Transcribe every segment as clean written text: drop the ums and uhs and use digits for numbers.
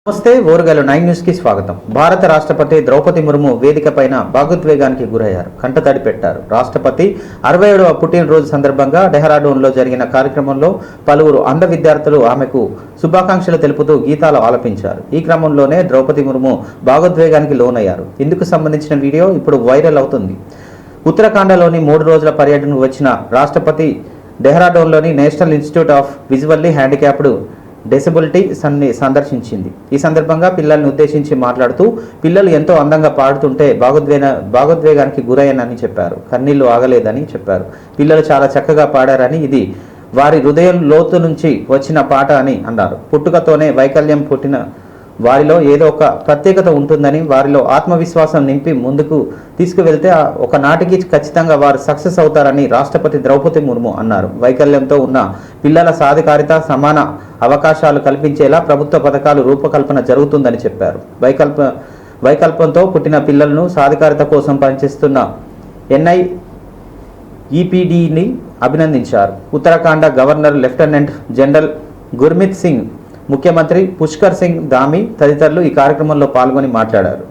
నమస్తే ఓరుగల్లు 9 న్యూస్ కి స్వాగతం. భారత రాష్ట్రపతి ద్రౌపది ముర్ము వేదిక పైన భాగోద్వేగానికి గురయ్యారు. కంటతడి పెట్టారు. రాష్ట్రపతి 67వ పుట్టినరోజు సందర్భంగా డెహ్రాడూన్లో జరిగిన కార్యక్రమంలో పలువురు అంధ విద్యార్థులు ఆమెకు శుభాకాంక్షలు తెలుపుతూ గీతాలు ఆలపించారు. ఈ క్రమంలోనే ద్రౌపది ముర్ము భాగోద్వేగానికి లోనయ్యారు. ఇందుకు సంబంధించిన వీడియో ఇప్పుడు వైరల్ అవుతుంది. ఉత్తరాఖండ్లోని 3 రోజుల పర్యటనకు వచ్చిన రాష్ట్రపతి డెహ్రాడూన్లోని national institute of visually handicapped disability సందర్శించింది. ఈ సందర్భంగా పిల్లల్ని ఉద్దేశించి మాట్లాడుతూ పిల్లలు ఎంతో అందంగా పాడుతుంటే భాగోద్వేగానికి గురయ్యానని చెప్పారు. కన్నీళ్లు ఆగలేదని చెప్పారు. పిల్లలు చాలా చక్కగా పాడారని, ఇది వారి హృదయం లోతు నుంచి వచ్చిన పాట అని అన్నారు. పుట్టుకతోనే వైకల్యం పుట్టిన వారిలో ఏదో ఒక ప్రత్యేకత ఉంటుందని, వారిలో ఆత్మవిశ్వాసం నింపి ముందుకు తీసుకువెళ్తే ఒకనాటికి ఖచ్చితంగా వారు సక్సెస్ అవుతారని రాష్ట్రపతి ద్రౌపది ముర్ము అన్నారు. వైకల్యంతో ఉన్న పిల్లల సాధికారిత, సమాన అవకాశాలు కల్పించేలా ప్రభుత్వ పథకాలు రూపకల్పన జరుగుతుందని చెప్పారు. వైకల్పంతో పుట్టిన పిల్లలను సాధికారిత కోసం పనిచేస్తున్న NIEPDని అభినందించారు. Uttarakhand governor lieutenant general Gurmeet Singh, ముఖ్యమంత్రి పుష్కర్ సింగ్ ధామీ తదితరులు ఈ కార్యక్రమంలో పాల్గొని మాట్లాడారు.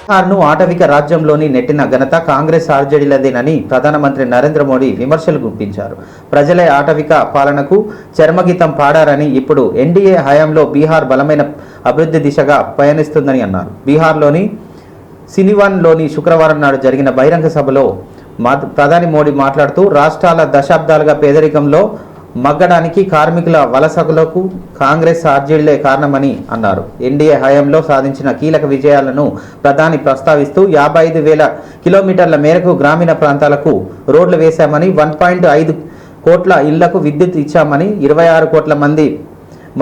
బీహార్ను ఆటవిక రాజ్యంలోని నెట్టిన ఘనత కాంగ్రెస్ ఆర్జేడీలదేనని ప్రధానమంత్రి నరేంద్ర మోడీ విమర్శలు గుప్పించారు. ప్రజలే ఆటవిక పాలనకు చర్మగీతం పాడారని, ఇప్పుడు ఎన్డీఏ హయాంలో బీహార్ బలమైన అభివృద్ధి దిశగా పయనిస్తుందని అన్నారు. బీహార్లోని సినివాన్లోని శుక్రవారం నాడు జరిగిన బహిరంగ సభలో ప్రధాని మోడీ మాట్లాడుతూ రాష్ట్రాల దశాబ్దాలుగా పేదరికంలో మగ్గడానికి కార్మికుల వలసలకు కాంగ్రెస్ ఆర్జేడీలే కారణమని అన్నారు. ఎన్డీఏ హయాంలో సాధించిన కీలక విజయాలను ప్రధాని ప్రస్తావిస్తూ 55,000 కిలోమీటర్ల మేరకు గ్రామీణ ప్రాంతాలకు రోడ్లు వేశామని, 1.5 కోట్ల ఇళ్లకు విద్యుత్ ఇచ్చామని, 26 కోట్ల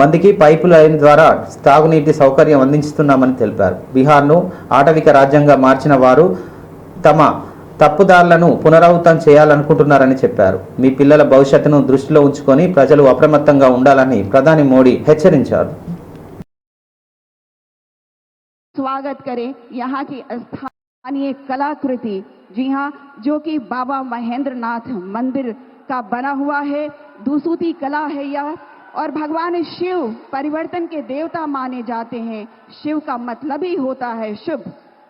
మందికి పైపు లైన్ ద్వారా తాగునీటి సౌకర్యం అందిస్తున్నామని తెలిపారు. బీహార్ను ఆటవిక రాజ్యంగా మార్చిన వారు తమ తప్పుదారులను పునరావృతం చేయాలనుకుంటున్నారని చెప్పారు. మీ పిల్లల భవిష్యత్తును దృష్టిలో ఉంచుకొని ప్రజలు అప్రమత్తంగా ఉండాలని ప్రధాని మోడీ హెచ్చరించారు. स्वागत करें यहाँ की स्थानीय कलाकृति, जी हाँ, जो कि बाबा महेंद्रनाथ मंदिर का बना हुआ है। दूसूती कला है यह, और भगवान शिव परिवर्तन के देवता माने जाते हैं। शिव का मतलब ही होता है शुभ।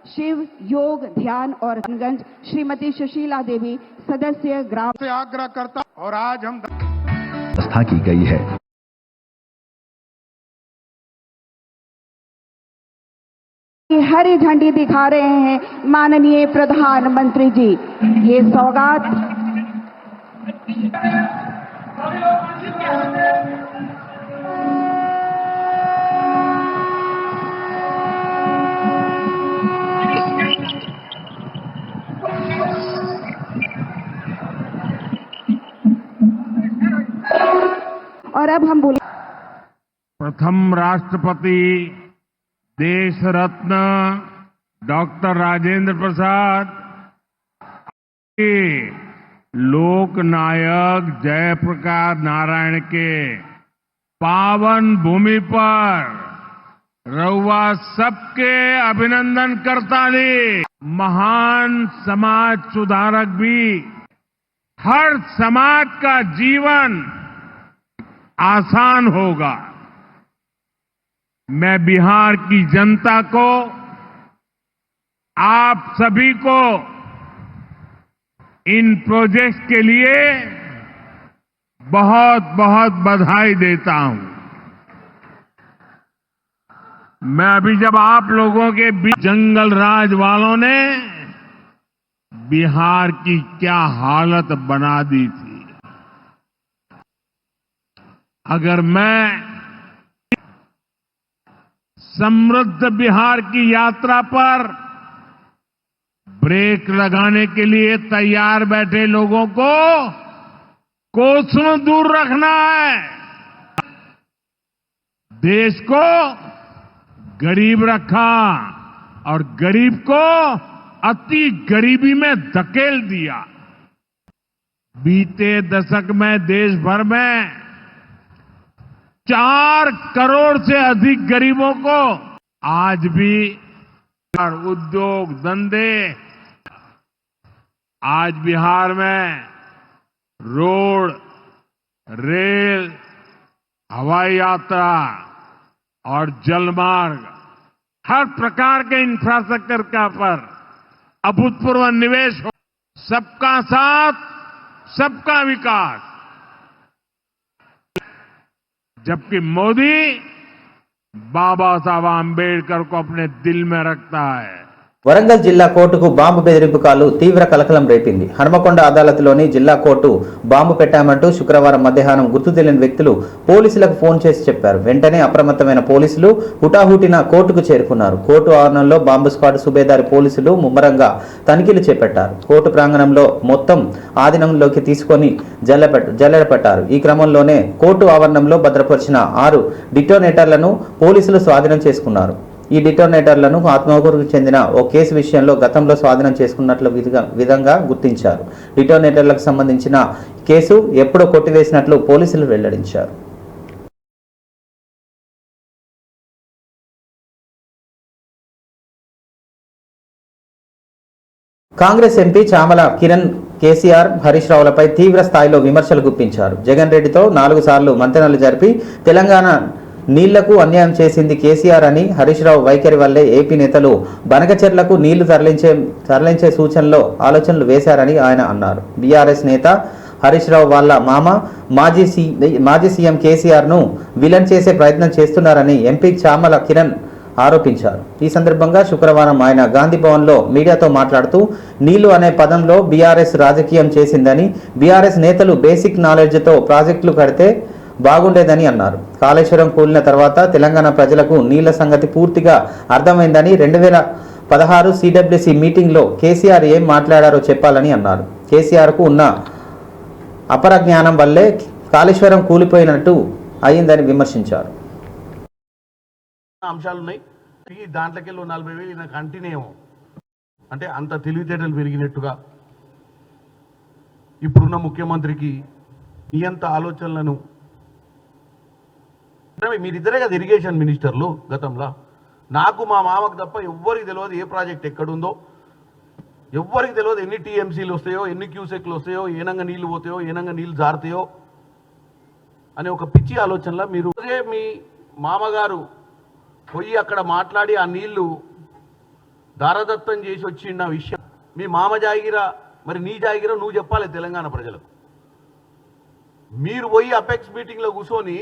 शिव, योग, ध्यान और गंज श्रीमती सुशीला देवी, सदस्य ग्राम से आग्रह करता, और आज हम व्यवस्था की गई है। हरी झंडी दिखा रहे हैं माननीय प्रधानमंत्री जी। ये सौगात और अब हम बोले प्रथम राष्ट्रपति देश रत्न डॉक्टर राजेंद्र प्रसाद, लोक नायक जयप्रकाश नारायण के पावन भूमि पर रउआ सबके अभिनंदन करता ली। महान समाज सुधारक भी हर समाज का जीवन आसान होगा। मैं बिहार की जनता को, आप सभी को इन प्रोजेक्ट्स के लिए बहुत बहुत बधाई देता हूं। मैं अभी जब आप लोगों के बीच, जंगल राज वालों ने बिहार की क्या हालत बना दी थी। अगर मैं समृद्ध बिहार की यात्रा पर ब्रेक लगाने के लिए तैयार बैठे लोगों को कोसों दूर रखना है। देश को गरीब रखा और गरीब को अति गरीबी में धकेल दिया। बीते दशक में देश भर में 4 करोड़ से अधिक गरीबों को आज भी उद्योग धंधे, आज बिहार में रोड, रेल, हवाई यात्रा और जलमार्ग, हर प्रकार के इंफ्रास्ट्रक्चर का पर अभूतपूर्व निवेश हो। सबका साथ, सबका विकास। जबकि मोदी बाबा साहब आंबेडकर को अपने दिल में रखता है। వరంగల్ జిల్లా కోర్టుకు బాంబు బెదిరింపు కాలు తీవ్ర కలకలం రేపింది. హనుమకొండ అదాలత్లోని జిల్లా కోర్టు బాంబు పెట్టామంటూ శుక్రవారం మధ్యాహ్నం గుర్తు తెలియని వ్యక్తులు పోలీసులకు ఫోన్ చేసి చెప్పారు. వెంటనే అప్రమత్తమైన పోలీసులు హుటాహుటిన కోర్టుకు చేరుకున్నారు. కోర్టు ఆవరణంలో బాంబు స్క్వాడ్ సుబేదారి పోలీసులు ముమ్మరంగా తనిఖీలు చేపట్టారు. కోర్టు ప్రాంగణంలో మొత్తం ఆధీనంలోకి తీసుకొని జల్లెడపట్టారు. ఈ క్రమంలోనే కోర్టు ఆవరణంలో భద్రపరిచిన 6 డిటోనేటర్లను పోలీసులు స్వాధీనం చేసుకున్నారు. ఈ డిటోనేటర్లను ఆత్మకూరుకు చెందిన ఓ కేసు విషయంలో గతంలో స్వాధీనం చేసుకున్నట్లు విధంగా గుర్తించారు. డిటోనేటర్లకు సంబంధించిన కేసు ఎప్పుడో కొట్టివేసినట్లు పోలీసులు వెల్లడించారు. కాంగ్రెస్ ఎంపీ చామల కిరణ్ కేసీఆర్, హరీష్ రావులపై తీవ్ర స్థాయిలో విమర్శలు గుప్పించారు. జగన్ రెడ్డితో 4 సార్లు మంతనాలు జరిపి తెలంగాణ నీళ్లకు అన్యాయం చేసింది కేసీఆర్ అని, హరీష్ రావు వైఖరి వల్లే ఏపీ నేతలు బనకచెర్లకు నీళ్లు తరలించే ఆలోచనలు వేశారని ఆయన అన్నారు. బీఆర్ఎస్ నేత హరీష్ రావు వాళ్ళ మామ మాజీ సీఎం కేసీఆర్ను విలన్ చేసే ప్రయత్నం చేస్తున్నారని ఎంపీ చామల కిరణ్ ఆరోపించారు. ఈ సందర్భంగా శుక్రవారం ఆయన గాంధీ భవన్లో మీడియాతో మాట్లాడుతూ నీళ్లు అనే పదంలో బీఆర్ఎస్ రాజకీయం చేసిందని, బీఆర్ఎస్ నేతలు బేసిక్ నాలెడ్జ్తో ప్రాజెక్టులు కడితే బాగుండేదని అన్నారు. కాళేశ్వరం కూలిన తర్వాత తెలంగాణ ప్రజలకు నీళ్ల సంగతి పూర్తిగా అర్థమైందని, 2016 సిడబ్ల్యూసీ మీటింగ్లో కేసీఆర్ ఏం మాట్లాడారో చెప్పాలని అన్నారు. కేసీఆర్కు ఉన్న అపర జ్ఞానం వల్లే కాళేశ్వరం కూలిపోయినట్టు అయిందని విమర్శించారు. అంశాలు ఉన్నాయి. దాంట్లోకి 40,000 నాకు కంటిన్యూ అంటే అంత తెలివితేటలు పెరిగినట్టుగా ఇప్పుడున్న ముఖ్యమంత్రికి నియంత ఆలోచనలను మీరిద్దరే కదా ఇరిగేషన్ మినిస్టర్లు గతంలో. నాకు మా మామకు తప్ప ఎవ్వరికి తెలియదు ఏ ప్రాజెక్ట్ ఎక్కడుందో, ఎవ్వరికి తెలియదు ఎన్ని టీఎంసీలు వస్తాయో, ఎన్ని క్యూసెక్లు వస్తాయో, ఏనంగా నీళ్లు పోతాయో, ఏనంగా నీళ్లు జారుతాయో అనే ఒక పిచ్చి ఆలోచనలో మీరు మీ మామగారు పోయి అక్కడ మాట్లాడి ఆ నీళ్లు దారదత్తం చేసి వచ్చిన విషయం మీ మామ జాగిరా, మరి నీ జాగిరా నువ్వు చెప్పాలి తెలంగాణ ప్రజలకు. మీరు పోయి అపెక్స్ మీటింగ్లో కూర్చొని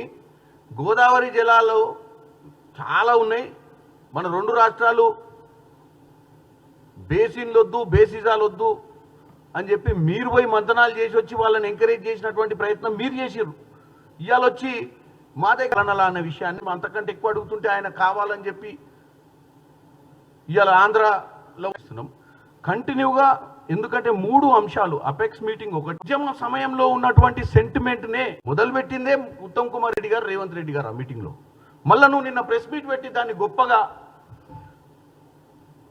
గోదావరి జలాలు చాలా ఉన్నాయి, మన 2 రాష్ట్రాలు బేసిన్లు వద్దు, బేసిజాలు వద్దు అని చెప్పి మీరు పోయి మంతనాలు చేసి వచ్చి వాళ్ళని ఎంకరేజ్ చేసినటువంటి ప్రయత్నం మీరు చేసిర్రు. ఇవాళ వచ్చి మా దగ్గర అన్న విషయాన్ని అంతకంటే ఎక్కువ అడుగుతుంటే ఆయన కావాలని చెప్పి ఇవాళ ఆంధ్రలో వస్తున్నాం కంటిన్యూగా. ఎందుకంటే 3 అంశాలు అపెక్స్ మీటింగ్ ఒకటి, ఉద్యమ సమయంలో ఉన్నటువంటి సెంటిమెంట్నే మొదలుపెట్టిందే ఉత్తమ్ కుమార్ రెడ్డి గారు, రేవంత్ రెడ్డి గారు ఆ మీటింగ్లో. మళ్ళా నువ్వు నిన్న ప్రెస్ మీట్ పెట్టి దాన్ని గొప్పగా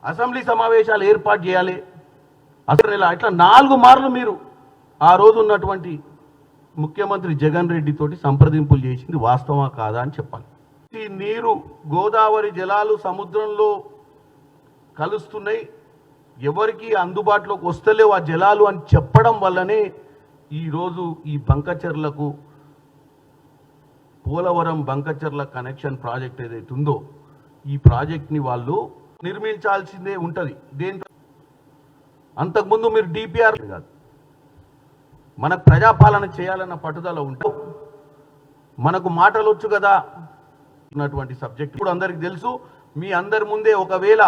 అసెంబ్లీ సమావేశాలు ఏర్పాటు చేయాలి అసలు ఇట్లా 4 మార్లు మీరు ఆ రోజు ఉన్నటువంటి ముఖ్యమంత్రి జగన్ రెడ్డి తోటి సంప్రదింపులు చేసింది వాస్తవా కాదా అని చెప్పాలి. ఈ నీరు గోదావరి జలాలు సముద్రంలో కలుస్తున్నాయి, ఎవరికి అందుబాటులోకి వస్తలేవు ఆ జలాలు అని చెప్పడం వల్లనే ఈరోజు ఈ బంకచెర్లకు పోలవరం బంకచెర్ల కనెక్షన్ ప్రాజెక్ట్ ఏదైతే ఉందో ఈ ప్రాజెక్ట్ని వాళ్ళు నిర్మించాల్సిందే ఉంటుంది. దేంతో అంతకుముందు మీరు డిపిఆర్ కాదు, మనకు ప్రజాపాలన చేయాలన్న పట్టుదల ఉంటే మనకు మాటలు వచ్చు కదా ఉన్నటువంటి సబ్జెక్ట్ ఇప్పుడు అందరికీ తెలుసు. మీ అందరి ముందే ఒకవేళ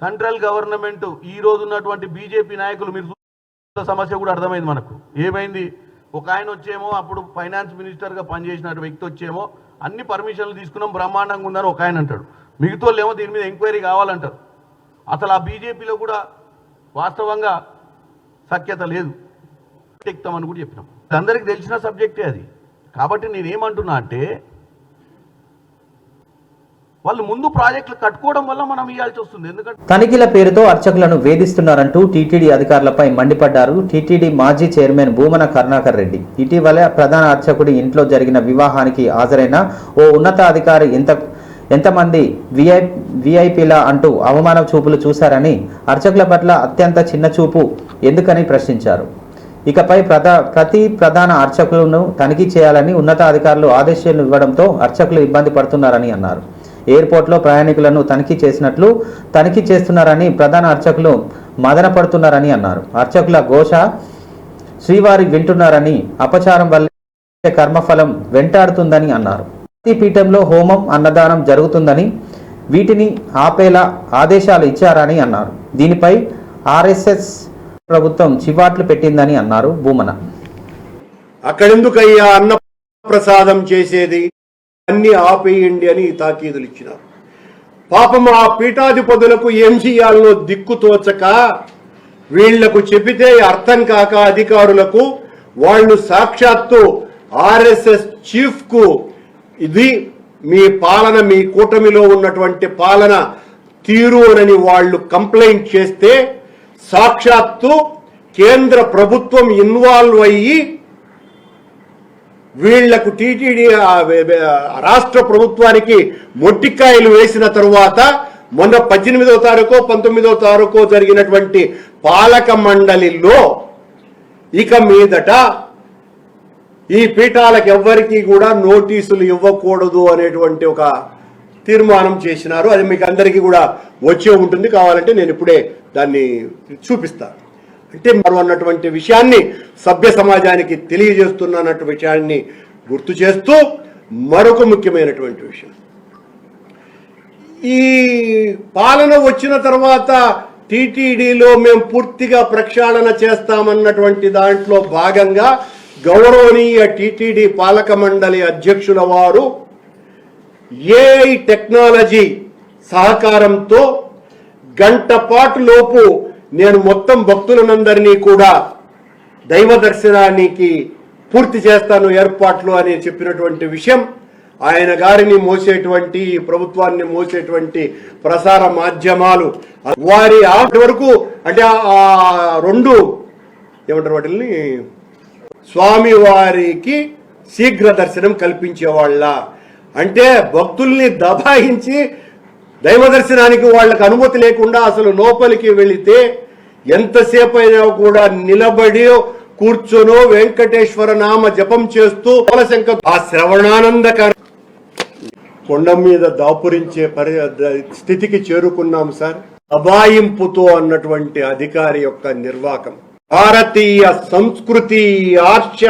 సెంట్రల్ గవర్నమెంట్ ఈ రోజు ఉన్నటువంటి బీజేపీ నాయకులు మీరు సమస్య కూడా అర్థమైంది మనకు. ఏమైంది, ఒక ఆయన వచ్చేమో అప్పుడు ఫైనాన్స్ మినిస్టర్గా పనిచేసిన వ్యక్తి వచ్చేమో అన్ని పర్మిషన్లు తీసుకున్నాం బ్రహ్మాండంగా ఉందని ఒక ఆయన అంటాడు, మిగతా ఏమో దీని మీద ఎంక్వైరీ కావాలంటారు. అసలు ఆ బీజేపీలో కూడా వాస్తవంగా సఖ్యత లేదు, ఎక్కుతామని కూడా చెప్పినాం. అందరికీ తెలిసిన సబ్జెక్టే అది. కాబట్టి నేనేమంటున్నా అంటే వాళ్ళు ముందు ప్రాజెక్టులు కట్టుకోవడం వల్ల మనం ఇవ్వాల్సి వస్తుంది. ఎందుకంటే తనిఖీల పేరుతో అర్చకులను వేధిస్తున్నారంటూ టీటీడీ అధికారులపై మండిపడ్డారు టీటీడీ మాజీ చైర్మన్ భూమన కరుణాకర్ రెడ్డి. ఇటీవల ప్రధాన అర్చకుడి ఇంట్లో జరిగిన వివాహానికి హాజరైన ఓ ఉన్నతాధికారి ఎంతమంది విఐపీల అంటూ అవమాన చూపులు చూశారని, అర్చకుల పట్ల అత్యంత చిన్న చూపు ఎందుకని ప్రశ్నించారు. ఇకపై ప్రతి ప్రధాన అర్చకులను తనిఖీ చేయాలని ఉన్నతాధికారులు ఆదేశాలు ఇవ్వడంతో అర్చకులు ఇబ్బంది పడుతున్నారని అన్నారు. ఎయిర్పోర్ట్లో ప్రయాణికులను తనిఖీ చేస్తున్నారని, ప్రధాన అర్చకులు మదన పడుతున్నారని అన్నారు. అర్చకుల ఘోష శ్రీవారి వింటున్నారని, అపచారం వల్ల కర్మఫలం వెంటాడుతుందని అన్నారు. ప్రతి పీఠంలో హోమం, అన్నదానం జరుగుతుందని, వీటిని ఆపేలా ఆదేశాలు ఇచ్చారని అన్నారు. దీనిపై ఆర్ఎస్ఎస్ ప్రభుత్వం చివాట్లు పెట్టిందని అన్నారు భూమన. అక్కడెందుకయ్యా అన్న ప్రసాదం చేసేది, అన్ని ఆపేయండి అని తాకీదులు ఇచ్చినారు. పాపం ఆ పీఠాధిపతులకు ఏం చేయాలనో దిక్కుతోచక, వీళ్లకు చెబితే అర్థం కాక అధికారులకు, వాళ్ళు సాక్షాత్తు ఆర్ఎస్ఎస్ చీఫ్ కు ఇది మీ పాలన, మీ కూటమిలో ఉన్నటువంటి పాలన తీరు అని వాళ్ళు కంప్లైంట్ చేస్తే, సాక్షాత్తు కేంద్ర ప్రభుత్వం ఇన్వాల్వ్ అయ్యి వీళ్లకు టీటీడీ రాష్ట్ర ప్రభుత్వానికి మొట్టికాయలు వేసిన తరువాత మొన్న 18వ తారీఖు 19వ తారీఖు జరిగినటువంటి పాలక మండలిలో ఇక మీదట ఈ పీఠాలకు ఎవ్వరికీ కూడా నోటీసులు ఇవ్వకూడదు అనేటువంటి ఒక తీర్మానం చేసినారు. అది మీకు అందరికీ కూడా వచ్చే ఉంటుంది, కావాలంటే నేను ఇప్పుడే దాన్ని చూపిస్తాను. అంటే మనం అన్నటువంటి విషయాన్ని సభ్య సమాజానికి తెలియజేస్తున్నటువంటి విషయాన్ని గుర్తు చేస్తూ, మరొక ముఖ్యమైనటువంటి విషయం, ఈ పాలన వచ్చిన తర్వాత టీటీడీలో మేము పూర్తిగా ప్రక్షాళన చేస్తామన్నటువంటి దాంట్లో భాగంగా గౌరవనీయ టీటీడీ పాలక మండలి అధ్యక్షుల వారు ఏఐ టెక్నాలజీ సహకారంతో గంట పాటు లోపు నేను మొత్తం భక్తులందరినీ కూడా దైవ దర్శనానికి పూర్తి చేస్తాను ఏర్పాట్లు అని చెప్పినటువంటి విషయం, ఆయన గారిని మోసేటువంటి, ప్రభుత్వాన్ని మోసేటువంటి ప్రసార మాధ్యమాలు వారి ఆటి వరకు అంటే ఆ రెండు ఏమంటారు వాటిని, స్వామి వారికి శీఘ్ర దర్శనం కల్పించేవాళ్ళ, అంటే భక్తుల్ని దబాయించి దైవ దర్శనానికి వాళ్ళకు అనుమతి లేకుండా అసలు లోపలికి వెళితే ఎంతసేపు అయినా కూడా నిలబడి కూర్చొనో వెంకటేశ్వర నామ జపం చేస్తూ ఆ శ్రవణానందకర కొండ మీద దాపురించే స్థితికి చేరుకున్నాం సార్. అబాయింపుతో అన్నటువంటి అధికారి యొక్క నిర్వాకం, భారతీయ సంస్కృతి, ఆర్ష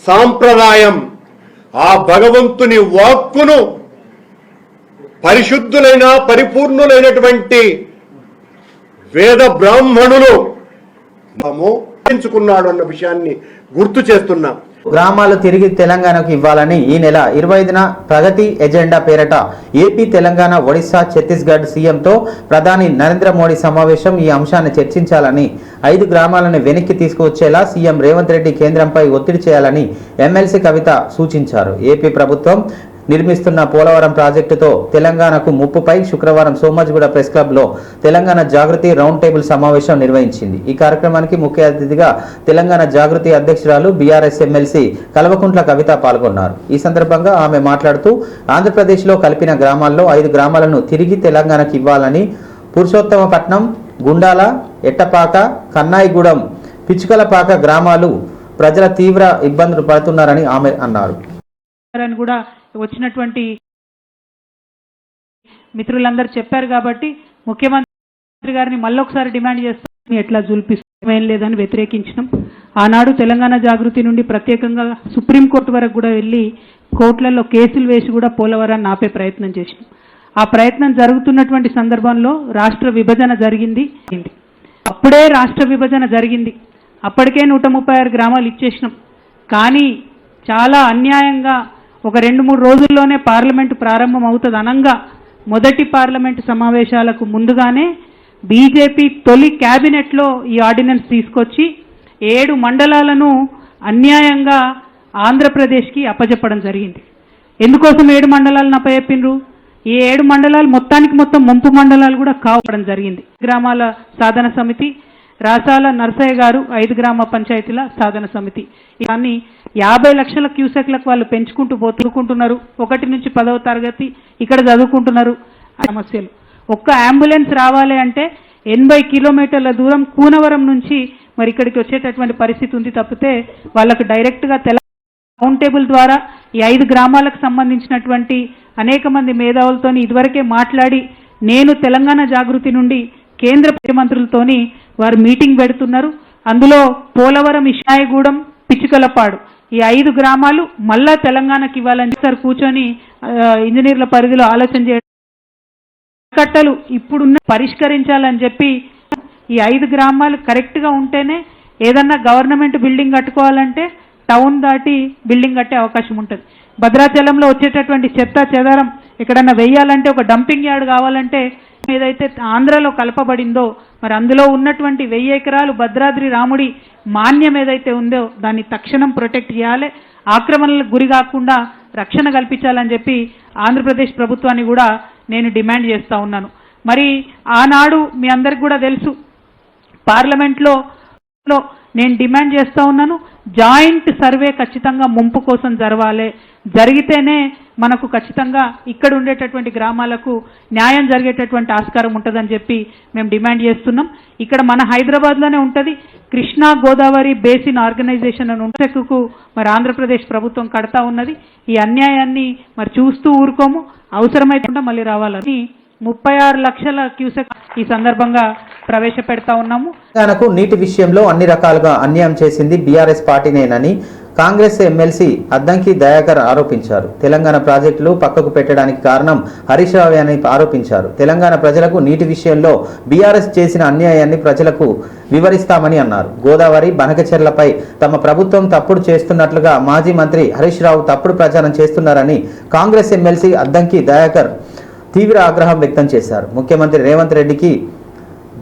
సాంప్రదాయం, ఆ భగవంతుని వాక్కును పరిశుద్ధులైన పరిపూర్ణులైనటువంటి వేద బ్రాహ్మణులు ఎంచుకున్నాడు అన్న విషయాన్ని గుర్తు చేస్తున్నాం. గ్రామాలు తిరిగి తెలంగాణకు ఇవ్వాలని ఈ నెల 25న ప్రగతి ఎజెండా పేరట ఏపీ, తెలంగాణ, ఒడిశా, ఛత్తీస్గఢ్ సీఎంతో ప్రధాని నరేంద్ర మోడీ సమావేశం ఈ అంశాన్ని చర్చించాలని, 5 గ్రామాలను వెనక్కి తీసుకువచ్చేలా సీఎం రేవంత్ రెడ్డి కేంద్రంపై ఒత్తిడి చేయాలని ఎమ్మెల్సీ కవిత సూచించారు. ఏపీ ప్రభుత్వం నిర్మిస్తున్న పోలవరం ప్రాజెక్టుతో తెలంగాణకు ముప్పుపై శుక్రవారం సోమాజిగూడ ప్రెస్ క్లబ్లో తెలంగాణ జాగృతి రౌండ్ టేబుల్ సమావేశం నిర్వహించింది. ఈ కార్యక్రమానికి ముఖ్య అతిథిగా తెలంగాణ జాగృతి అధ్యక్షురాలు బీఆర్ఎస్ ఎమ్మెల్సీ కల్వకుంట్ల కవిత పాల్గొన్నారు. ఈ సందర్భంగా ఆమె మాట్లాడుతూ, ఆంధ్రప్రదేశ్లో కలిపిన గ్రామాల్లో 5 గ్రామాలను తిరిగి తెలంగాణకు ఇవ్వాలని, పురుషోత్తమపట్నం, గుండాల, ఎట్టపాక, కన్నాయిగూడెం, పిచ్చుకలపాక గ్రామాలు ప్రజల తీవ్ర ఇబ్బందులు పడుతున్నారని ఆమె అన్నారు. కూడా వచ్చినటువంటి మిత్రులందరూ చెప్పారు కాబట్టి ముఖ్యమంత్రి గారిని మళ్ళొకసారి డిమాండ్ చేస్తామని ఎట్లా జుల్పిస్తాం లేదని వ్యతిరేకించినాం. ఆనాడు తెలంగాణ జాగృతి నుండి ప్రత్యేకంగా సుప్రీంకోర్టు వరకు కూడా వెళ్ళి కోర్టులలో కేసులు వేసి కూడా పోలవరాన్ని ఆపే ప్రయత్నం చేసినాం. ఆ ప్రయత్నం జరుగుతున్నటువంటి సందర్భంలో రాష్ట్ర విభజన జరిగింది. అప్పుడే రాష్ట్ర విభజన జరిగింది, అప్పటికే 136 గ్రామాలు ఇచ్చేసినాం. కానీ చాలా అన్యాయంగా ఒక 2-3 రోజుల్లోనే పార్లమెంటు ప్రారంభం అవుతుంది అనంగా మొదటి పార్లమెంటు సమావేశాలకు ముందుగానే బీజేపీ తొలి క్యాబినెట్లో ఈ ఆర్డినెన్స్ తీసుకొచ్చి 7 మండలాలను అన్యాయంగా ఆంధ్రప్రదేశ్కి అప్పజెప్పడం జరిగింది. ఎందుకోసం 7 మండలాలను అప్పజెప్పిండ్రు? ఈ 7 మండలాలు మొత్తానికి మొత్తం ముంపు మండలాలు కూడా కావడం జరిగింది. గ్రామాల సాధన సమితి, రాసాల నర్సయ్య గారు 5 గ్రామ పంచాయతీల సాధన సమితి, కానీ 50 లక్షల క్యూసెక్లకు వాళ్ళు పెంచుకుంటూ పోతుకుంటున్నారు. 1 నుంచి 10వ తరగతి ఇక్కడ చదువుకుంటున్నారు. సమస్యలు, ఒక్క అంబులెన్స్ రావాలి అంటే 80 కిలోమీటర్ల దూరం కూనవరం నుంచి మరి ఇక్కడికి వచ్చేటటువంటి పరిస్థితి ఉంది. తప్పితే వాళ్ళకు డైరెక్ట్గా రౌండ్ టేబుల్ ద్వారా ఈ 5 గ్రామాలకు సంబంధించినటువంటి అనేక మంది మేధావులతో ఇదివరకే మాట్లాడి, నేను తెలంగాణ జాగృతి నుండి కేంద్ర ముఖ్యమంత్రులతోని వారు మీటింగ్ పెడుతున్నారు. అందులో పోలవరం, ఇషాయగూడెం, పిచ్చుకలపాడు ఈ 5 గ్రామాలు మళ్ళా తెలంగాణకి ఇవ్వాలని సార్ కూర్చొని ఇంజనీర్ల పరిధిలో ఆలోచన చేయడం, కట్టలు ఇప్పుడున్న పరిష్కరించాలని చెప్పి ఈ 5 గ్రామాలు కరెక్ట్గా ఉంటేనే ఏదన్నా గవర్నమెంట్ బిల్డింగ్ కట్టుకోవాలంటే టౌన్ దాటి బిల్డింగ్ కట్టే అవకాశం ఉంటుంది. భద్రాచలంలో వచ్చేటటువంటి చెత్త చెదారం ఎక్కడన్నా వెయ్యాలంటే ఒక డంపింగ్ యార్డ్ కావాలంటే ఏదైతే ఆంధ్రలో కలపబడిందో మరి అందులో ఉన్నటువంటి 1000 ఎకరాలు భద్రాద్రి రాముడి మాన్యం ఏదైతే ఉందో దాన్ని తక్షణం ప్రొటెక్ట్ చేయాలి, ఆక్రమణలకు గురి కాకుండా రక్షణ కల్పించాలని చెప్పి ఆంధ్రప్రదేశ్ ప్రభుత్వాన్ని కూడా నేను డిమాండ్ చేస్తూ ఉన్నాను. మరి ఆనాడు మీ అందరికి కూడా తెలుసు, పార్లమెంట్లో నేను డిమాండ్ చేస్తూ ఉన్నాను, జాయింట్ సర్వే ఖచ్చితంగా ముంపు కోసం జరగాలి, జరిగితేనే మనకు ఖచ్చితంగా ఇక్కడ ఉండేటటువంటి గ్రామాలకు న్యాయం జరిగేటటువంటి ఆస్కారం ఉంటుందని చెప్పి మేము డిమాండ్ చేస్తున్నాం. ఇక్కడ మన హైదరాబాద్లోనే ఉంటుంది కృష్ణా గోదావరి బేసిన్ ఆర్గనైజేషన్ అని ఉంటకు మరి ఆంధ్రప్రదేశ్ ప్రభుత్వం కడతా ఉన్నది. ఈ అన్యాయాన్ని మరి చూస్తూ ఊరుకోము, అవసరమైతే మళ్ళీ రావాలని 36 లక్షల క్యూసెక్ ఈ సందర్భంగా ప్రవేశపెడతా ఉన్నాము. తెలంగాణకు నీటి విషయంలో అన్ని రకాలుగా అన్యాయం చేసింది బీఆర్ఎస్ పార్టీనేనని కాంగ్రెస్ ఎమ్మెల్సీ అద్దంకి దయాకర్ ఆరోపించారు. తెలంగాణ ప్రాజెక్టులు పక్కకు పెట్టడానికి కారణం హరీష్ రావు అని ఆరోపించారు. తెలంగాణ ప్రజలకు నీటి విషయంలో బీఆర్ఎస్ చేసిన అన్యాయాన్ని ప్రజలకు వివరిస్తామని అన్నారు. గోదావరి, బనకచెర్లపై తమ ప్రభుత్వం తప్పుడు చేస్తున్నట్లుగా మాజీ మంత్రి హరీష్ రావు తప్పుడు ప్రచారం చేస్తున్నారని కాంగ్రెస్ ఎమ్మెల్సీ అద్దంకి దయాకర్ తీవ్ర ఆగ్రహం వ్యక్తం చేశారు. ముఖ్యమంత్రి రేవంత్ రెడ్డికి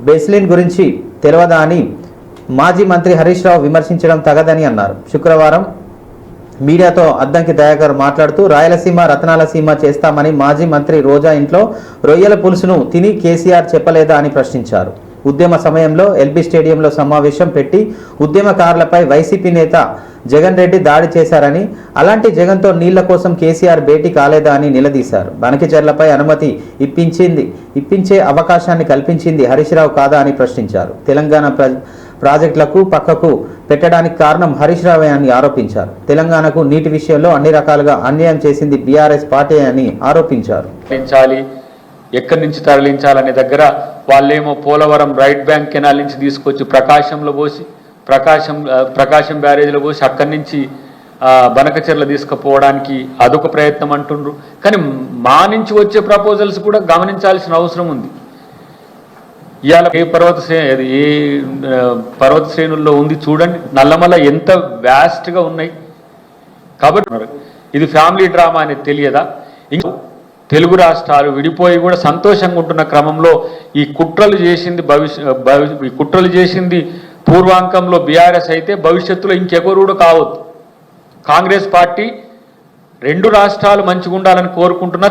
బేస్లిన్ గురించి తెలియదా అని మాజీ మంత్రి హరీష్ రావు విమర్శించడం తగదని అన్నారు. శుక్రవారం మీడియాతో అద్దంకి దయాకర్ మాట్లాడుతూ రాయలసీమ, రత్నాల సీమ చేస్తామని మాజీ మంత్రి రోజా ఇంట్లో రొయ్యల పులుసును తిని కేసీఆర్ చెప్పలేదా అని ప్రశ్నించారు. ఉద్యమ సమయంలో ఎల్బీ స్టేడియంలో సమావేశం పెట్టి ఉద్యమకారులపై వైసీపీ నేత జగన్ రెడ్డి దాడి చేశారని, అలాంటి జగన్తో నీళ్ల కోసం కేసీఆర్ భేటీ కాలేదా అని నిలదీశారు. బనకచెర్లపై అనుమతి ఇప్పించే అవకాశాన్ని కల్పించింది హరీష్ రావు కాదా అని ప్రశ్నించారు. తెలంగాణ ప్రాజెక్టులకు పక్కకు పెట్టడానికి కారణం హరీష్ రావే అని ఆరోపించారు. తెలంగాణకు నీటి విషయంలో అన్ని రకాలుగా అన్యాయం చేసింది బీఆర్ఎస్ పార్టీ అని ఆరోపించారు. ఎక్కడి నుంచి తరలించాలనే దగ్గర వాళ్ళేమో పోలవరం రైట్ బ్యాంక్ కెనాల్ నుంచి తీసుకొచ్చి ప్రకాశంలో పోసి ప్రకాశం బ్యారేజ్లో పోసి అక్కడి నుంచి బనకచెర్ల తీసుకుపోవడానికి అదొక ప్రయత్నం అంటుండ్రు. కానీ మా నుంచి వచ్చే ప్రపోజల్స్ కూడా గమనించాల్సిన అవసరం ఉంది. ఇవాళ ఏ పర్వత శ్రేణుల్లో ఉంది చూడండి, నల్లమల ఎంత వ్యాస్ట్గా ఉన్నాయి. కాబట్టి ఇది ఫ్యామిలీ డ్రామా అనేది తెలియదా? ఇంకా తెలుగు రాష్ట్రాలు విడిపోయి కూడా సంతోషంగా ఉంటున్న క్రమంలో ఈ కుట్రలు చేసింది పూర్వాంకంలో బీఆర్ఎస్ అయితే భవిష్యత్తులో ఇంకెవరు కూడా కావద్దు. కాంగ్రెస్ పార్టీ 2 రాష్ట్రాలు మంచిగా ఉండాలని కోరుకుంటున్న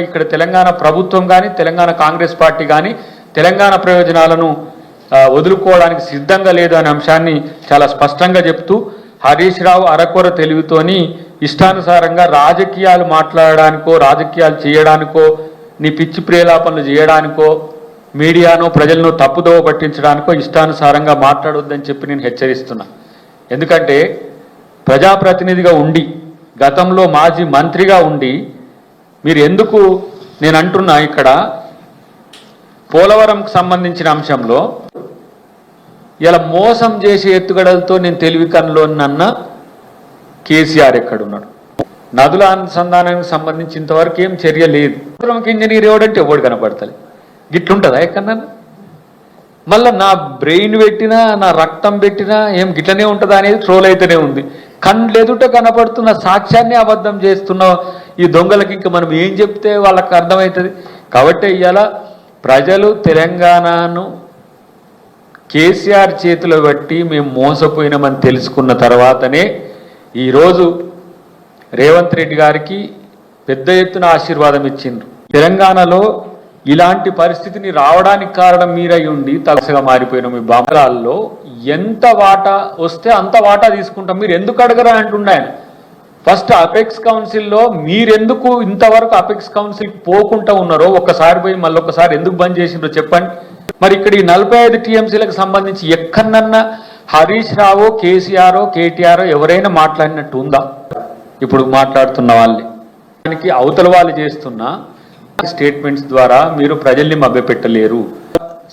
ఇక్కడ తెలంగాణ ప్రభుత్వం కానీ తెలంగాణ కాంగ్రెస్ పార్టీ కానీ తెలంగాణ ప్రయోజనాలను వదులుకోవడానికి సిద్ధంగా లేదు అనే అంశాన్ని చాలా స్పష్టంగా చెప్తూ, హరీష్ రావు అరకొర తెలివితోని ఇష్టానుసారంగా రాజకీయాలు మాట్లాడడానికో, రాజకీయాలు చేయడానికో, నీ పిచ్చి ప్రేలాపనలు చేయడానికో, మీడియాను ప్రజలను తప్పుదోవ పట్టించడానికో ఇష్టానుసారంగా మాట్లాడొద్దని చెప్పి నేను హెచ్చరిస్తున్నా. ఎందుకంటే ప్రజాప్రతినిధిగా ఉండి, గతంలో మాజీ మంత్రిగా ఉండి మీరు ఎందుకు, నేను అంటున్నా ఇక్కడ పోలవరంకు సంబంధించిన అంశంలో ఇలా మోసం చేసే ఎత్తుగడలతో నేను తెలివి కన్నులోనన్న కేసీఆర్ ఎక్కడున్నాడు? నదుల అనుసంధానానికి సంబంధించి ఇంతవరకు ఏం చర్య లేదు. ఇంజనీర్ ఎవడంటే ఎవడు కనపడతలే. గిట్లుంటుందా ఎక్కడన్నా? మళ్ళీ నా బ్రెయిన్ పెట్టినా నా రక్తం పెట్టినా ఏం గిట్లనే ఉంటుందా అనేది ట్రోల్ అయితేనే ఉంది. కళ్ళెదుట కనపడుతున్న సాక్ష్యాన్ని అబద్ధం చేస్తున్న ఈ దొంగలకి ఇంకా మనం ఏం చెప్తే వాళ్ళకి అర్థమవుతుంది? కాబట్టి ఇవాళ ప్రజలు తెలంగాణను కేసీఆర్ చేతిలో పెట్టి మేము మోసపోయినామని తెలుసుకున్న తర్వాతనే ఈరోజు రేవంత్ రెడ్డి గారికి పెద్ద ఎత్తున ఆశీర్వాదం ఇచ్చిండ్రు. తెలంగాణలో ఇలాంటి పరిస్థితిని రావడానికి కారణం మీరై ఉండి తలసగా మారిపోయిన మీ బాంబరాల్లో ఎంత వాటా వస్తే అంత వాటా తీసుకుంటాం, మీరు ఎందుకు అడగరా అంటున్నాయన. ఫస్ట్ అపెక్స్ కౌన్సిల్లో మీరెందుకు ఇంతవరకు అపెక్స్ కౌన్సిల్కి పోకుండా ఉన్నారో ఒక్కసారి పోయి మళ్ళొకసారి ఎందుకు బంద్ చేసిండ్రో చెప్పండి. మరి ఇక్కడ ఈ 45 టీఎంసీలకు సంబంధించి ఎక్కడన్నా హరీష్ రావు, కేసీఆర్, కేటీఆర్ ఎవరైనా మాట్లాడినట్టు ఉందా? ఇప్పుడు మాట్లాడుతున్న వాళ్ళే దానికి అవతల వాళ్ళు చేస్తున్న స్టేట్మెంట్స్ ద్వారా మీరు ప్రజల్ని మభ్యపెట్టలేరు.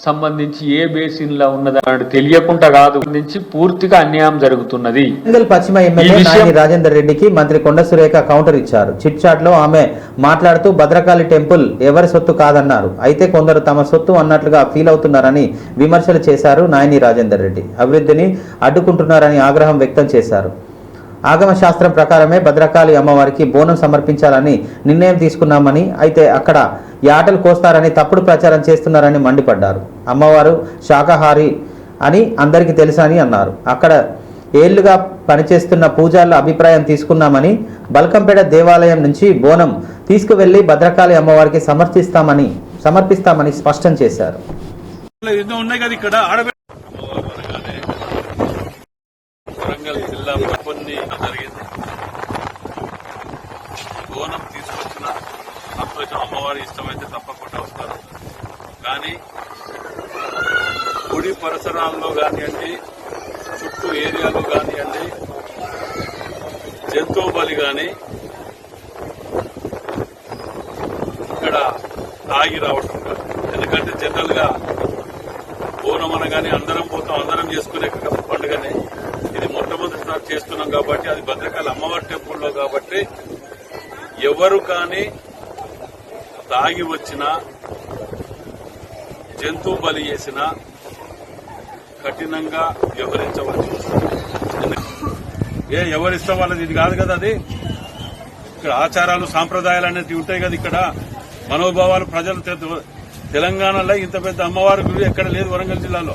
సంబంధించి ఏ బేసిన్ లో ఉన్నదని తెలియకుండా కాదు, నుంచి పూర్తిగా అన్యాయం జరుగుతున్నది. వరంగల్ పశ్చిమ ఎమ్మెల్యే నాయని రాజేందర్ రెడ్డికి మంత్రి కొండ సురేఖ కౌంటర్ ఇచ్చారు. చిట్ చాట్ లో ఆమె మాట్లాడుతూ భద్రకాళి టెంపుల్ ఎవరి సొత్తు కాదన్నారు. అయితే కొందరు తమ సొత్తు అన్నట్లుగా ఫీల్ అవుతున్నారని విమర్శలు చేశారు. నాయని రాజేందర్ రెడ్డి అభివృద్ధిని అడ్డుకుంటున్నారని ఆగ్రహం వ్యక్తం చేశారు. ఆగమ శాస్త్రం ప్రకారమే భద్రకాళి అమ్మవారికి బోనం సమర్పించాలని నిర్ణయం తీసుకున్నామని, అయితే అక్కడ యాటలు కోస్తారని తప్పుడు ప్రచారం చేస్తున్నారని మండిపడ్డారు. అమ్మవారు శాకాహారి అని అందరికీ తెలుసని అన్నారు. అక్కడ ఏళ్లుగా పనిచేస్తున్న పూజారుల అభిప్రాయం తీసుకున్నామని, బల్కంపేట దేవాలయం నుంచి బోనం తీసుకువెళ్లి భద్రకాళి అమ్మవారికి సమర్పిస్తామని స్పష్టం చేశారు. వరంగల్ జిల్లా కొన్ని జరిగింది. బోనం తీసుకొచ్చిన సంతోషం, అమ్మవారి ఇష్టమైతే తప్పకుండా వస్తారు. కానీ గుడి పరిసరాల్లో కానివ్వండి, చుట్టూ ఏరియాలో కానివ్వండి, జంతువు బలి కానీ ఇక్కడ తాగి రావటం కాదు. ఎందుకంటే జనరల్ గా బోనం అనగానే అందరం పోతాం, అందరం చేసుకునే పండుగనే. ఇది మొట్టమొదటిసారి చేస్తున్నాం కాబట్టి, అది భద్రకాళి అమ్మవారి టెంపుల్లో కాబట్టి ఎవరు కానీ తాగి వచ్చినా, జంతువు బలి చేసినా కఠినంగా వ్యవహరించవచ్చు. ఎవరిష్టం వాళ్ళది ఇది కాదు కదా. అది ఇక్కడ ఆచారాలు, సాంప్రదాయాలు అనేవి ఉంటాయి కదా. ఇక్కడ మనోభావాలు ప్రజలు తెలంగాణలో ఇంత పెద్ద అమ్మవారి గుడి ఎక్కడ లేదు వరంగల్ జిల్లాలో.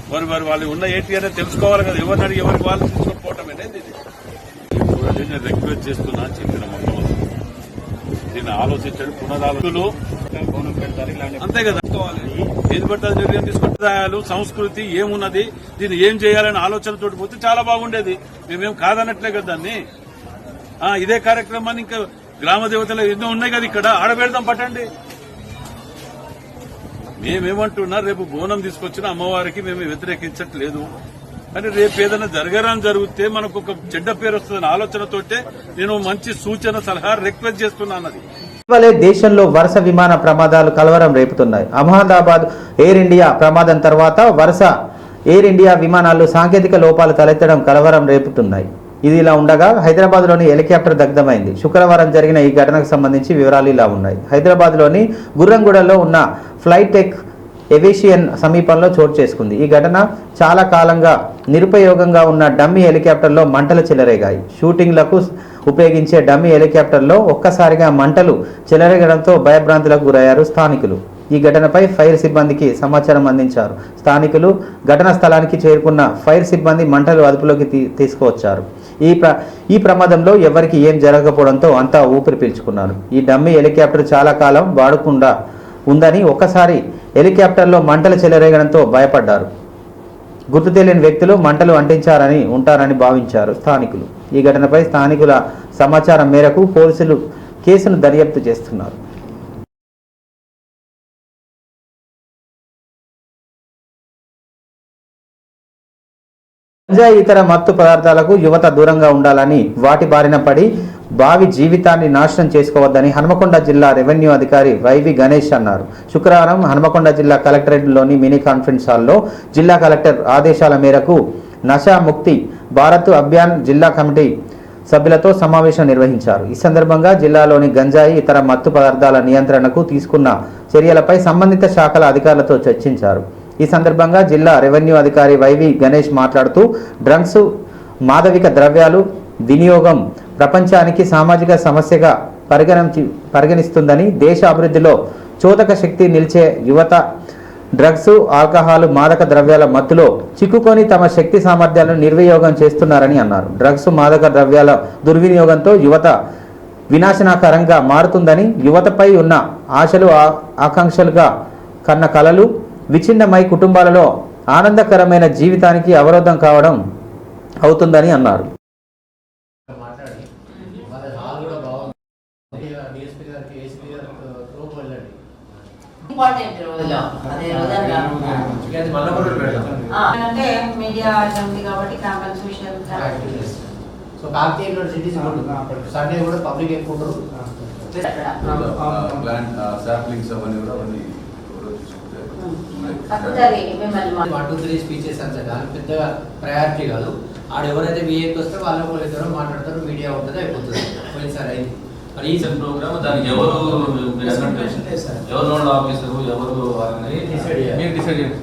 మరి వాళ్ళు ఉన్న ఏంటి అనేది తెలుసుకోవాలి కదా. ఎవరిని అడిగి ఎవరికి వాళ్ళు తీసుకోకపోవటమేనేది. నేను రిక్వెస్ట్ చేస్తున్నా, చెప్పిన మొత్తం దీన్ని ఆలోచించండి, పునరాలోచనలు అంతే కదా. ఏది పడితే నిర్ణయం తీసుకుంటారు. సంస్కృతి ఏమున్నది, దీన్ని ఏం చేయాలనే ఆలోచనతోటి పోతే చాలా బాగుండేది. మేమేం కాదన్నట్లే కదా దాన్ని. ఇదే కార్యక్రమాన్ని ఇంకా గ్రామ దేవతలు ఎన్నో ఉన్నాయి కదా, ఇక్కడ ఆడబెడదాం పట్టండి. మేమేమంటున్నా, రేపు బోనం తీసుకొచ్చిన అమ్మవారికి మేము వ్యతిరేకించట్లేదు. కానీ రేపు ఏదైనా జరగరాని జరిగితే మనకు ఒక చెడ్డ పేరు వస్తుందని ఆలోచనతోటే నేను మంచి సూచన, సలహా రిక్వెస్ట్ చేస్తున్నాను. ఇటీవలే దేశంలో వరుస విమాన ప్రమాదాలు కలవరం రేపుతున్నాయి. అహ్మదాబాద్ ఎయిర్ ఇండియా ప్రమాదం తర్వాత వరుస ఎయిర్ ఇండియా విమానాల్లో సాంకేతిక లోపాలు తలెత్తడం కలవరం రేపుతున్నాయి. ఇది ఇలా ఉండగా హైదరాబాద్లోని హెలికాప్టర్ దగ్ధమైంది. శుక్రవారం జరిగిన ఈ ఘటనకు సంబంధించి వివరాలు ఇలా ఉన్నాయి. హైదరాబాద్లోని గుర్రంగూడలో ఉన్న ఫ్లైటెక్ ఏవియేషన్ సమీపంలో చోటు చేసుకుంది. ఈ ఘటన చాలా కాలంగా నిరుపయోగంగా ఉన్న డమ్మీ హెలికాప్టర్లో మంటలు చెలరేగాయి. షూటింగ్లకు ఉపయోగించే డమ్మీ హెలికాప్టర్లో ఒక్కసారిగా మంటలు చెలరేగడంతో భయభ్రాంతులకు గురయ్యారు స్థానికులు. ఈ ఘటనపై ఫైర్ సిబ్బందికి సమాచారం అందించారు. స్థానికులు ఘటనా స్థలానికి చేరుకున్న ఫైర్ సిబ్బంది మంటలు అదుపులోకి తీసుకువచ్చారు. ఈ ప్రమాదంలో ఎవరికి ఏం జరగకపోవడంతో అంతా ఊపిరి పీల్చుకున్నారు. ఈ డమ్మీ హెలికాప్టర్ చాలా కాలం వాడకుండా ఉందని, ఒక్కసారి హెలికాప్టర్లో మంటలు చెలరేగడంతో భయపడ్డారు. గుర్తు తెలియని వ్యక్తులు మంటలు అంటించారని ఉంటారని భావించారు స్థానికులు. ఈ ఘటనపై స్థానికుల సమాచారం మేరకు పోలీసులు కేసును దర్యాప్తు చేస్తున్నారు. గంజాయి ఇతర మత్తు పదార్థాలకు యువత దూరంగా ఉండాలని, వాటి బారిన పడి భావి జీవితాన్ని నాశనం చేసుకోవద్దని హన్మకొండ జిల్లా రెవెన్యూ అధికారి వైవి గణేష్ అన్నారు. శుక్రవారం హన్మకొండ జిల్లా కలెక్టరేట్లోని మినీ కాన్ఫరెన్స్ హాల్లో జిల్లా కలెక్టర్ ఆదేశాల మేరకు నషా ముక్తి భారత్ అభియాన్ జిల్లా కమిటీ సభ్యులతో సమావేశం నిర్వహించారు. ఈ సందర్భంగా జిల్లాలోని గంజాయి ఇతర మత్తు పదార్థాల నియంత్రణకు తీసుకున్న చర్యలపై సంబంధిత శాఖల అధికారులతో చర్చించారు. ఈ సందర్భంగా జిల్లా రెవెన్యూ అధికారి వైవి గణేష్ మాట్లాడుతూ డ్రగ్స్, మాదవిక ద్రవ్యాలు వినియోగం ప్రపంచానికి సామాజిక సమస్యగా పరిగణిస్తుందని, దేశ అభివృద్ధిలో చోదక శక్తి నిలిచే యువత డ్రగ్స్, ఆల్కహాల్, మాదక ద్రవ్యాల మత్తులో చిక్కుకొని తమ శక్తి సామర్థ్యాలను నిర్వినియోగం చేస్తున్నారని అన్నారు. డ్రగ్స్, మాదక ద్రవ్యాల దుర్వినియోగంతో యువత వినాశనకరంగా మారుతుందని, యువతపై ఉన్న ఆశలు ఆకాంక్షలుగా కన్న కలలు విచ్ఛిన్నమై కుటుంబాలలో ఆనందకరమైన జీవితానికి అవరోధం కావడం అవుతుందని అన్నారు. ఇంపార్టెంట్ రోజులో అదే రోజంటే మీడియా ఉంది కాబట్టి campus social so Kakatiya universities Sunday కూడా పబ్లిక్ ఎక్కువ ఉంటారు. ప్లాంట్ సాప్లింగ్స్ అవన్నీ కూడా అవన్నీ తప్పుతుంది మిమ్మల్ని 1, 2, 3 స్పీచెస్ అంతే కానీ పెద్దగా ప్రయారిటీ కాదు. ఆడ ఎవరైతే వీఏకి వస్తే వాళ్ళ ఇద్దరు మాట్లాడతారు, మీడియా ఉంటుంది, అయిపోతుంది. పోయినసారి అయింది. మరి ఈ ప్రోగ్రామ్ దానికి ఎవరు నోడల్ ఆఫీసరు ఎవరు మీరు డిసైడ్ చేయండి.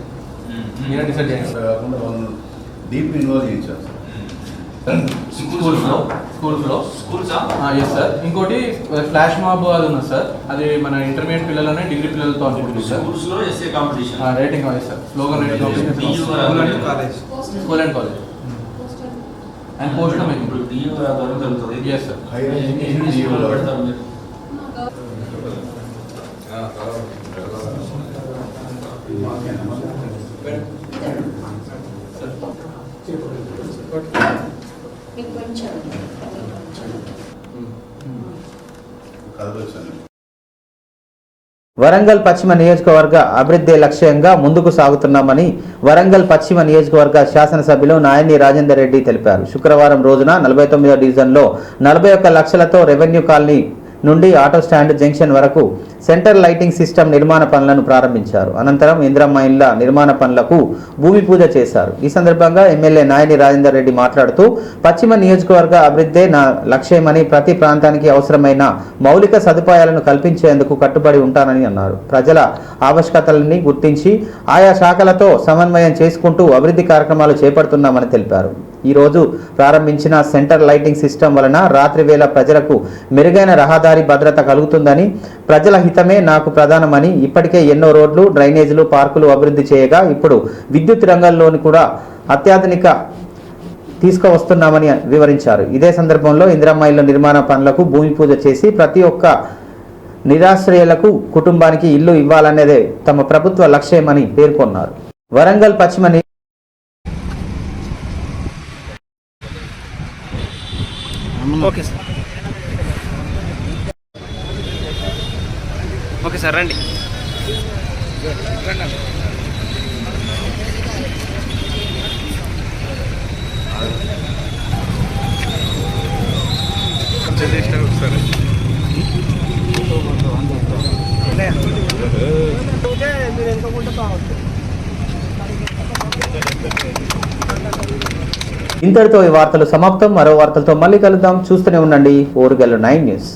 మీరే డిసైడ్ చేయండి. కాకుండా వాళ్ళు డీప్ ఇన్వాల్వ్ చేయించారు స్కూల్సా? Yes sir. ఇంకోటి ఫ్లాష్ మాబ్ అది ఉన్నది సార్. అది మన ఇంటర్మీడియట్ పిల్లలనే డిగ్రీ పిల్లలతో అనుకుంటుంది సార్. స్కూల్స్లో SA competition, writing college sir, slogan writing college, school and college and poster making. ఇప్పుడు డియూ ఆధ్వర్యం జరుగుతుంది. Yes sir. పెడతారు మీరు. వరంగల్ పశ్చిమ నియోజకవర్గ అభివృద్ధి లక్ష్యంగా ముందుకు సాగుతున్నామని వరంగల్ పశ్చిమ నియోజకవర్గ శాసనసభ్యులు నాయని రాజేందర్ రెడ్డి తెలిపారు. శుక్రవారం రోజున 49వ డివిజన్లో 41 లక్షలతో రెవెన్యూ కాలనీ నుండి ఆటో స్టాండ్ జంక్షన్ వరకు సెంటర్ లైటింగ్ సిస్టమ్ నిర్మాణ పనులను ప్రారంభించారు. అనంతరం ఇందిరమ్మ ఇండ్ల నిర్మాణ పనులకు భూమి పూజ చేశారు. ఈ సందర్భంగా ఎమ్మెల్యే నాయని రాజేందర్ రెడ్డి మాట్లాడుతూ పశ్చిమ నియోజకవర్గ అభివృద్ధే నా లక్ష్యమని, ప్రతి ప్రాంతానికి అవసరమైన మౌలిక సదుపాయాలను కల్పించేందుకు కట్టుబడి ఉంటానని అన్నారు. ప్రజల ఆవశ్యకతలని గుర్తించి ఆయా శాఖలతో సమన్వయం చేసుకుంటూ అభివృద్ధి కార్యక్రమాలు చేపడుతున్నామని తెలిపారు. ఈరోజు ప్రారంభించిన సెంటర్ లైటింగ్ సిస్టమ్ వలన రాత్రి వేళ ప్రజలకు మెరుగైన రహదారి భద్రత కలుగుతుందని, ప్రజల హితమే నాకు ప్రధానమని, ఇప్పటికే ఎన్నో రోడ్లు, డ్రైనేజీలు, పార్కులు అభివృద్ధి చేయగా ఇప్పుడు విద్యుత్ రంగంలోని కూడా అత్యాధునిక తీసుకువస్తున్నామని వివరించారు. ఇదే సందర్భంలో ఇందిరమ్మ ఇళ్ల నిర్మాణ పనులకు భూమి పూజ చేసి ప్రతి ఒక్క నిరాశ్రయులకు కుటుంబానికి ఇల్లు ఇవ్వాలనేదే తమ ప్రభుత్వ లక్ష్యమని పేర్కొన్నారు. వరంగల్ పశ్చిమ ఓకే సార్. ఓకే సార్, రండి. ఇంతటితో ఈ వార్తలు సమాప్తం. మరో వార్తలతో మళ్ళీ కలుద్దాం. చూస్తూనే ఉండండి ఓరుగల్లు 9 న్యూస్.